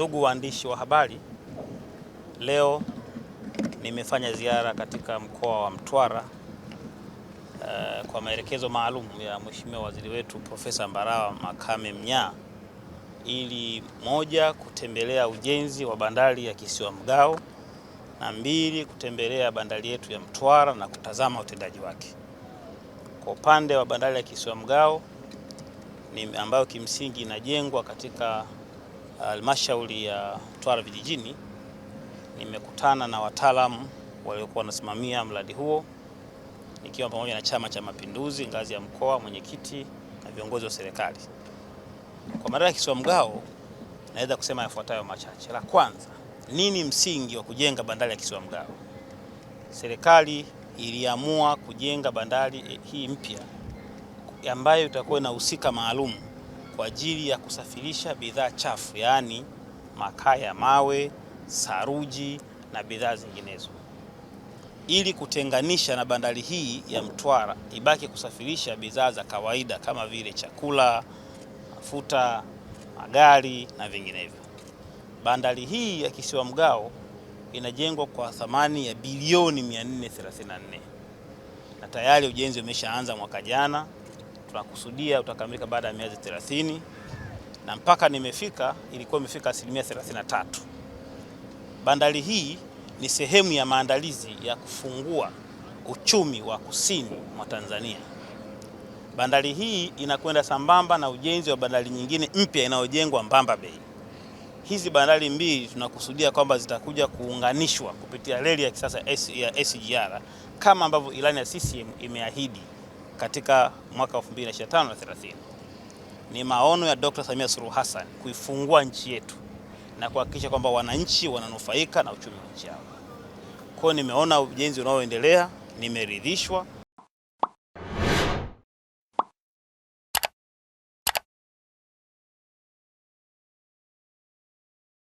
Ndugu waandishi wa habari, leo nimefanya ziara katika mkoa wa Mtwara kwa maelekezo maalum ya Mheshimiwa Waziri wetu Profesa Mbarawa Makame Mnyaa, ili moja, kutembelea ujenzi wa bandari ya Kisiwa Mgao, na mbili, kutembelea bandari yetu ya Mtwara na kutazama utendaji wake. Kwa upande wa bandari ya Kisiwa Mgao ambayo kimsingi inajengwa katika halmashauri ya Mtwara vijijini, nimekutana na wataalamu waliokuwa wanasimamia mradi huo, nikiwa pamoja na Chama cha Mapinduzi ngazi ya mkoa, mwenyekiti na viongozi wa serikali. Kwa bandari ya Kisiwa Mgao naweza kusema yafuatayo machache. La kwanza, nini msingi wa kujenga bandari ya Kisiwa Mgao? Serikali iliamua kujenga bandari hii mpya ambayo itakuwa inahusika maalum kwa ajili ya kusafirisha bidhaa chafu, yaani makaa ya mawe, saruji na bidhaa zinginezo, ili kutenganisha na bandari hii ya Mtwara ibaki kusafirisha bidhaa za kawaida kama vile chakula, mafuta, magari na vinginevyo. Bandari hii ya Kisiwa Mgao inajengwa kwa thamani ya bilioni 434 na tayari ujenzi umeshaanza mwaka jana. Tunakusudia utakamilika baada ya miezi 30 na mpaka nimefika ilikuwa imefika asilimia 33. Bandari hii ni sehemu ya maandalizi ya kufungua uchumi wa kusini mwa Tanzania. Bandari hii inakwenda sambamba na ujenzi wa bandari nyingine mpya inayojengwa Mbamba Bay. Hizi bandari mbili tunakusudia kwamba zitakuja kuunganishwa kupitia reli ya kisasa ya SGR kama ambavyo ilani ya CCM imeahidi katika mwaka 2025 na 30. Ni maono ya Dr. Samia Suluhu Hassan kuifungua nchi yetu na kuhakikisha kwamba wananchi wananufaika na uchumi wa nchi yao. Kwa hiyo nimeona ujenzi unaoendelea, nimeridhishwa.